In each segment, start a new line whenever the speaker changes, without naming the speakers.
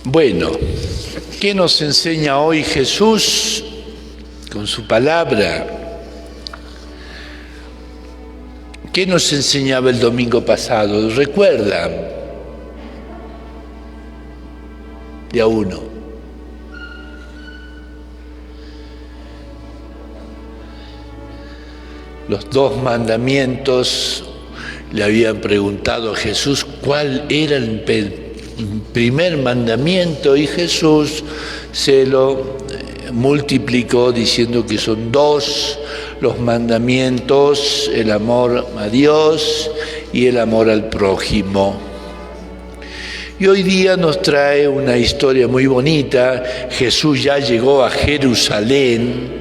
Bueno, ¿qué nos enseña hoy Jesús con su palabra? ¿Qué nos enseñaba el domingo pasado? ¿Recuerdan? Día 1. Los 2 mandamientos. Le habían preguntado a Jesús cuál era el primer mandamiento y Jesús se lo multiplicó diciendo que son 2 los mandamientos: el amor a Dios y el amor al prójimo. Y hoy día nos trae una historia muy bonita. Jesús ya llegó a Jerusalén,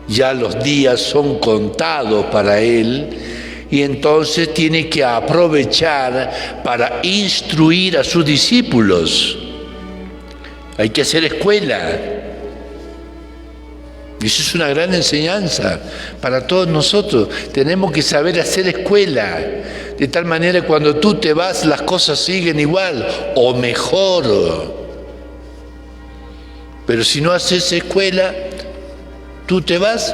ya los días son contados para él, y entonces tiene que aprovechar para instruir a sus discípulos. Hay que hacer escuela. Y eso es una gran enseñanza para todos nosotros. Tenemos que saber hacer escuela, de tal manera que cuando tú te vas las cosas siguen igual o mejor. Pero si no haces escuela, tú te vas,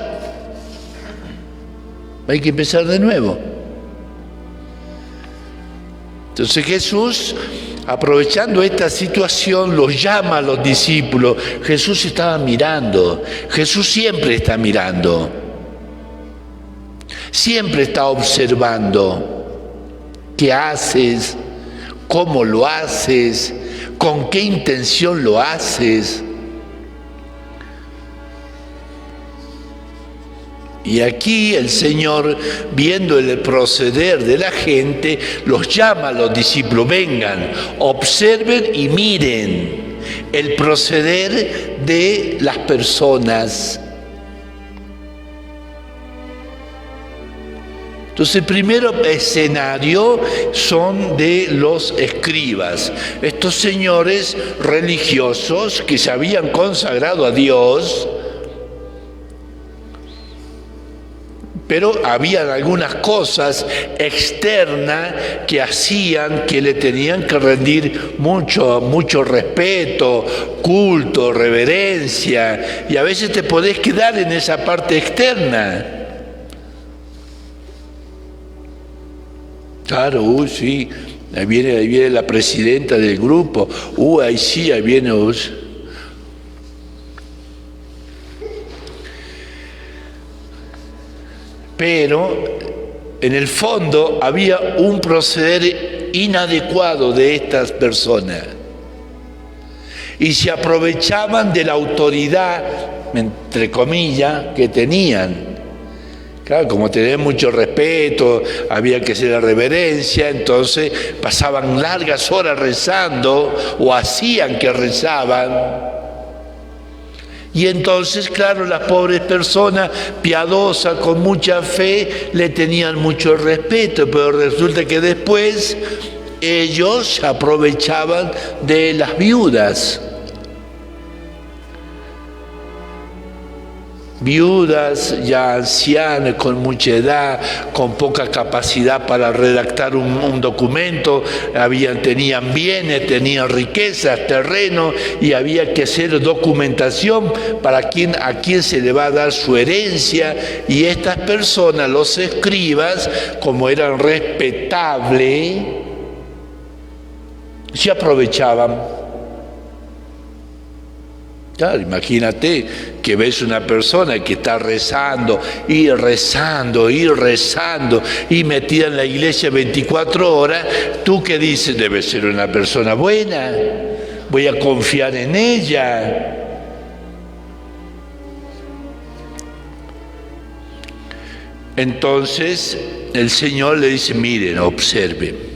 hay que empezar de nuevo. Entonces Jesús, aprovechando esta situación, los llama a los discípulos. Jesús estaba mirando. Jesús siempre está mirando. Siempre está observando. ¿Qué haces? ¿Cómo lo haces? ¿Con qué intención lo haces? Y aquí el Señor, viendo el proceder de la gente, los llama a los discípulos: vengan, observen y miren el proceder de las personas. Entonces, el primer escenario son de los escribas, estos señores religiosos que se habían consagrado a Dios. Pero había algunas cosas externas que hacían que le tenían que rendir mucho respeto, culto, reverencia, y a veces te podés quedar en esa parte externa. Claro, sí, ahí viene la presidenta del grupo, ahí sí, ahí viene. Pero en el fondo había un proceder inadecuado de estas personas y se aprovechaban de la autoridad, entre comillas, que tenían. Claro, como tenían mucho respeto, había que hacer la reverencia, entonces pasaban largas horas rezando o hacían que rezaban. Y entonces, claro, las pobres personas piadosas, con mucha fe, le tenían mucho respeto, pero resulta que después ellos se aprovechaban de las viudas. Viudas ya ancianas, con mucha edad, con poca capacidad para redactar un documento, tenían bienes, tenían riquezas, terreno, y había que hacer documentación para a quién se le va a dar su herencia. Y estas personas, los escribas, como eran respetables, se aprovechaban. Claro, imagínate que ves una persona que está rezando y metida en la iglesia 24 horas, ¿tú qué dices? Debe ser una persona buena, voy a confiar en ella. Entonces el Señor le dice: miren, observen.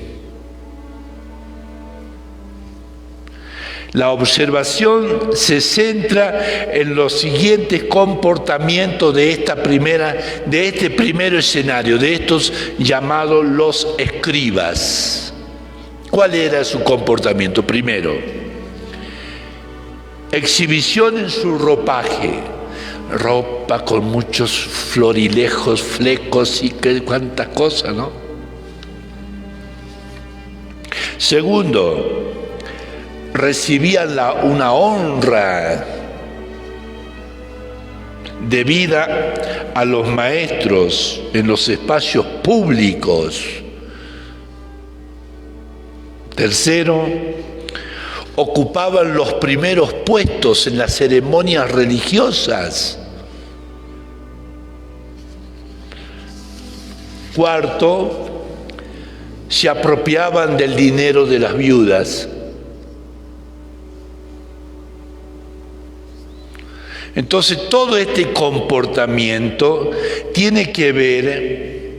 La observación se centra en los siguientes comportamientos de este primer escenario, de estos llamados los escribas. ¿Cuál era su comportamiento? Primero, exhibición en su ropaje, ropa con muchos florilejos, flecos y cuántas cosas, ¿no? Segundo, recibían una honra debida a los maestros en los espacios públicos. Tercero, ocupaban los primeros puestos en las ceremonias religiosas. Cuarto, se apropiaban del dinero de las viudas. Entonces, todo este comportamiento tiene que ver,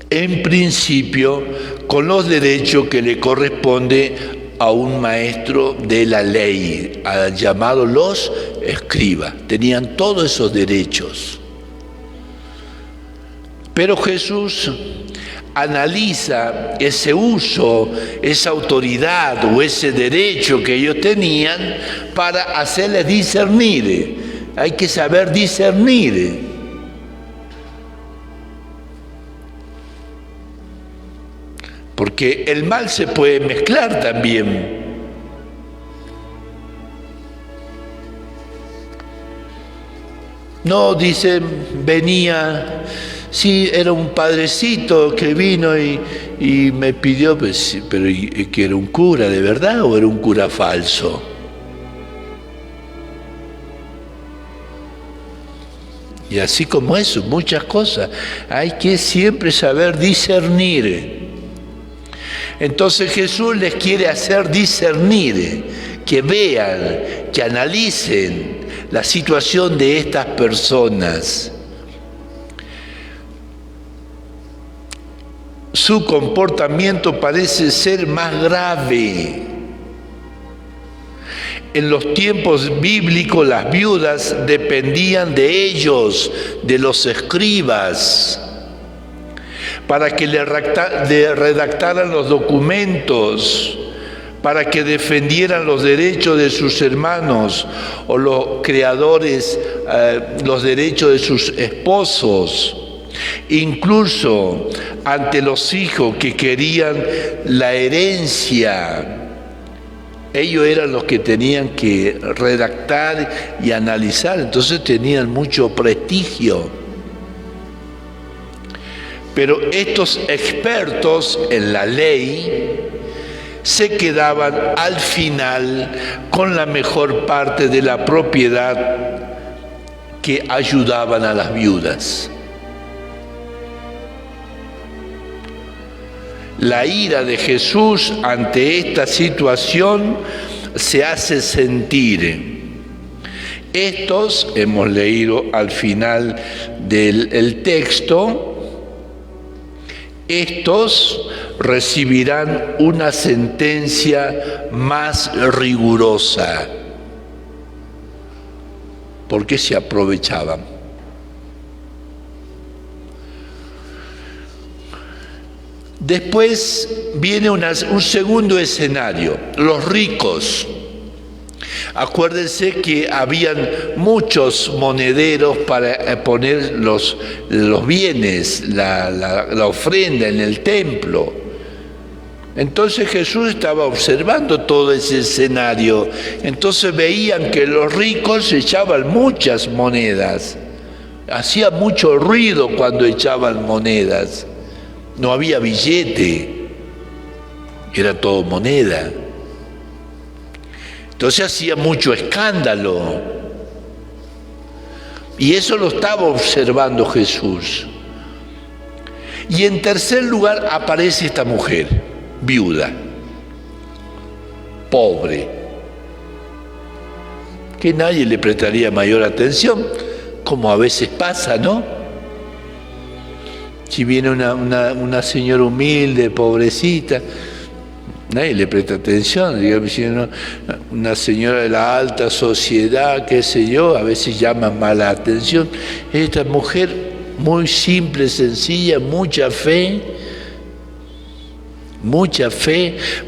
en principio, con los derechos que le corresponde a un maestro de la ley, llamado los escribas. Tenían todos esos derechos. Pero Jesús analiza ese uso, esa autoridad o ese derecho que ellos tenían para hacerles discernir. Hay que saber discernir. Porque el mal se puede mezclar también. No, dice, venía, sí, era un padrecito que vino y me pidió, pues, pero que era un cura de verdad o era un cura falso. Y así como eso, muchas cosas. Hay que siempre saber discernir. Entonces Jesús les quiere hacer discernir, que vean, que analicen la situación de estas personas. Su comportamiento parece ser más grave. En los tiempos bíblicos las viudas dependían de ellos, de los escribas, para que le redactaran los documentos, para que defendieran los derechos de sus hermanos o los creadores, los derechos de sus esposos, incluso ante los hijos que querían la herencia. Ellos eran los que tenían que redactar y analizar, entonces tenían mucho prestigio. Pero estos expertos en la ley se quedaban al final con la mejor parte de la propiedad que ayudaban a las viudas. La ira de Jesús ante esta situación se hace sentir. Estos, hemos leído al final del texto, estos recibirán una sentencia más rigurosa, porque se aprovechaban. Después viene un segundo escenario, los ricos. Acuérdense que habían muchos monederos para poner los bienes, la ofrenda en el templo. Entonces Jesús estaba observando todo ese escenario. Entonces veían que los ricos echaban muchas monedas. Hacía mucho ruido cuando echaban monedas. No había billete, era todo moneda. Entonces hacía mucho escándalo. Y eso lo estaba observando Jesús. Y en tercer lugar aparece esta mujer, viuda, pobre, que nadie le prestaría mayor atención, como a veces pasa, ¿no? Si viene una señora humilde, pobrecita, nadie le presta atención. Digamos, si una señora de la alta sociedad, qué sé yo, a veces llama mala atención. Esta mujer muy simple, sencilla, mucha fe,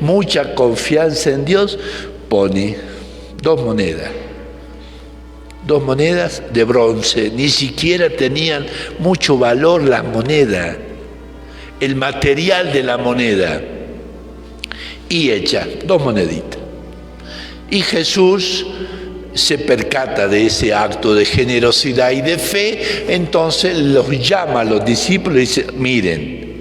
mucha confianza en Dios, pone 2 monedas de bronce. Ni siquiera tenían mucho valor las monedas, el material de la moneda. Y echa 2 moneditas. Y Jesús se percata de ese acto de generosidad y de fe, entonces los llama a los discípulos y dice, miren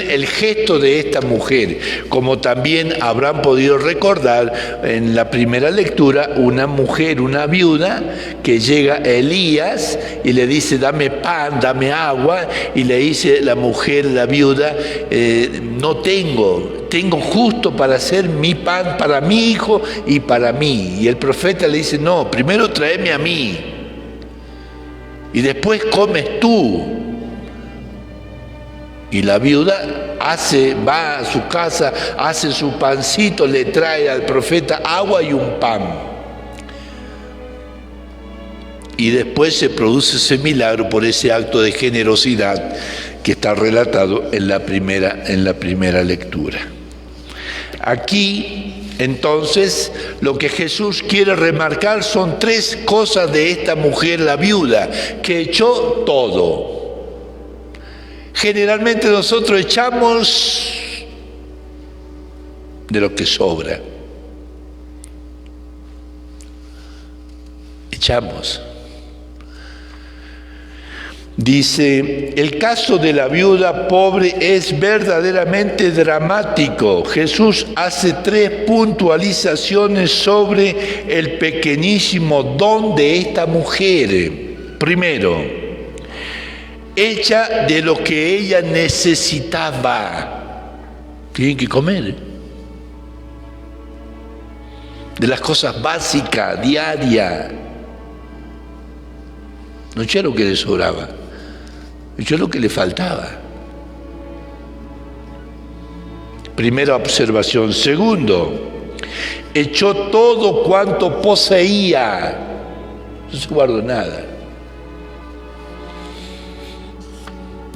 el gesto de esta mujer, como también habrán podido recordar en la primera lectura, una mujer, una viuda, que llega a Elías y le dice, dame pan, dame agua, y le dice la mujer, la viuda, no tengo justo para hacer mi pan para mi hijo y para mí. Y el profeta le dice, no, primero tráeme a mí, y después comes tú. Y la viuda va a su casa, hace su pancito, le trae al profeta agua y un pan. Y después se produce ese milagro por ese acto de generosidad que está relatado en la primera lectura. Aquí, entonces, lo que Jesús quiere remarcar son 3 cosas de esta mujer, la viuda, que echó todo. Generalmente nosotros echamos de lo que sobra. Echamos. Dice, el caso de la viuda pobre es verdaderamente dramático. Jesús hace 3 puntualizaciones sobre el pequeñísimo don de esta mujer. Primero, hecha de lo que ella necesitaba. Tienen que comer. De las cosas básicas, diarias. No echó lo que le sobraba, echó lo que le faltaba. Primera observación. Segundo, echó todo cuanto poseía. No se guardó nada.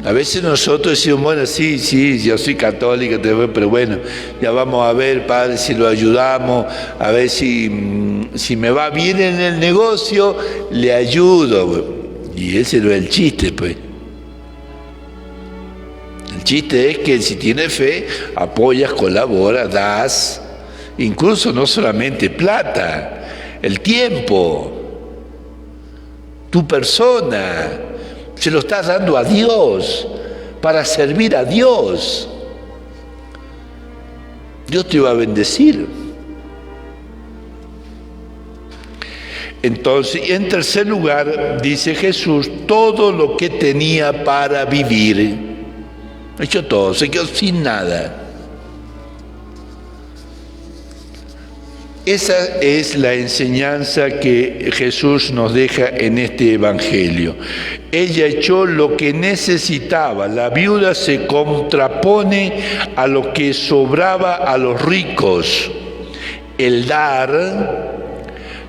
A veces nosotros decimos, bueno, sí, yo soy católica, pero bueno, ya vamos a ver, padre, si lo ayudamos, a ver si me va bien en el negocio, le ayudo. Y ese no es el chiste, pues. El chiste es que si tienes fe, apoyas, colaboras, das, incluso no solamente plata, el tiempo, tu persona, se lo estás dando a Dios, para servir a Dios. Dios te va a bendecir. Entonces, en tercer lugar, dice Jesús, todo lo que tenía para vivir. Echó todo, se quedó sin nada. Esa es la enseñanza que Jesús nos deja en este Evangelio. Ella echó lo que necesitaba. La viuda se contrapone a lo que sobraba a los ricos. El dar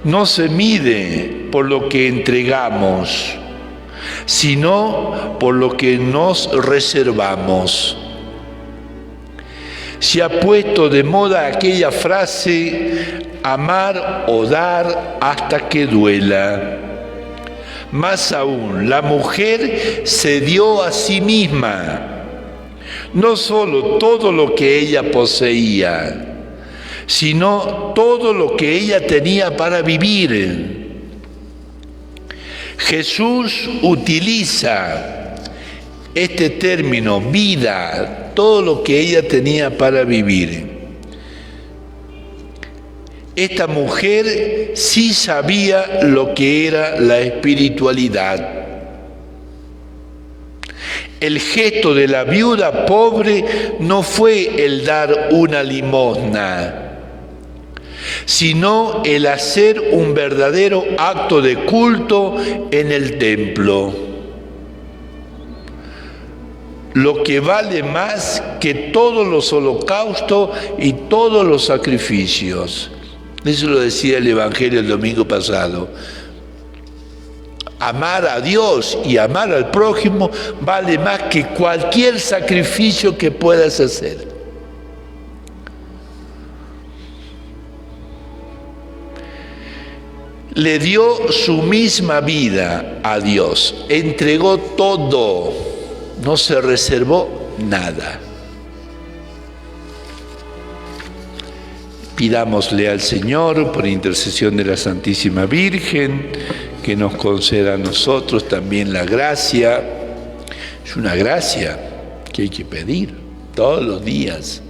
no se mide por lo que entregamos, sino por lo que nos reservamos. Se ha puesto de moda aquella frase, amar o dar hasta que duela. Más aún, la mujer se dio a sí misma, no solo todo lo que ella poseía, sino todo lo que ella tenía para vivir. Jesús utiliza este término, vida, todo lo que ella tenía para vivir. Esta mujer sí sabía lo que era la espiritualidad. El gesto de la viuda pobre no fue el dar una limosna, sino el hacer un verdadero acto de culto en el templo. Lo que vale más que todos los holocaustos y todos los sacrificios. Eso lo decía el Evangelio el domingo pasado. Amar a Dios y amar al prójimo vale más que cualquier sacrificio que puedas hacer. Le dio su misma vida a Dios, entregó todo, no se reservó nada. Pidámosle al Señor, por intercesión de la Santísima Virgen, que nos conceda a nosotros también la gracia. Es una gracia que hay que pedir todos los días,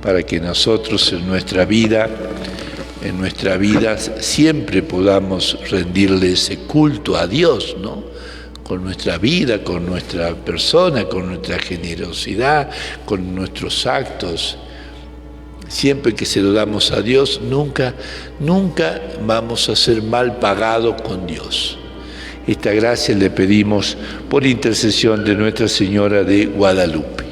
para que nosotros en nuestra vida siempre podamos rendirle ese culto a Dios, ¿no? Con nuestra vida, con nuestra persona, con nuestra generosidad, con nuestros actos. Siempre que se lo damos a Dios, nunca vamos a ser mal pagados con Dios. Esta gracia le pedimos por intercesión de Nuestra Señora de Guadalupe.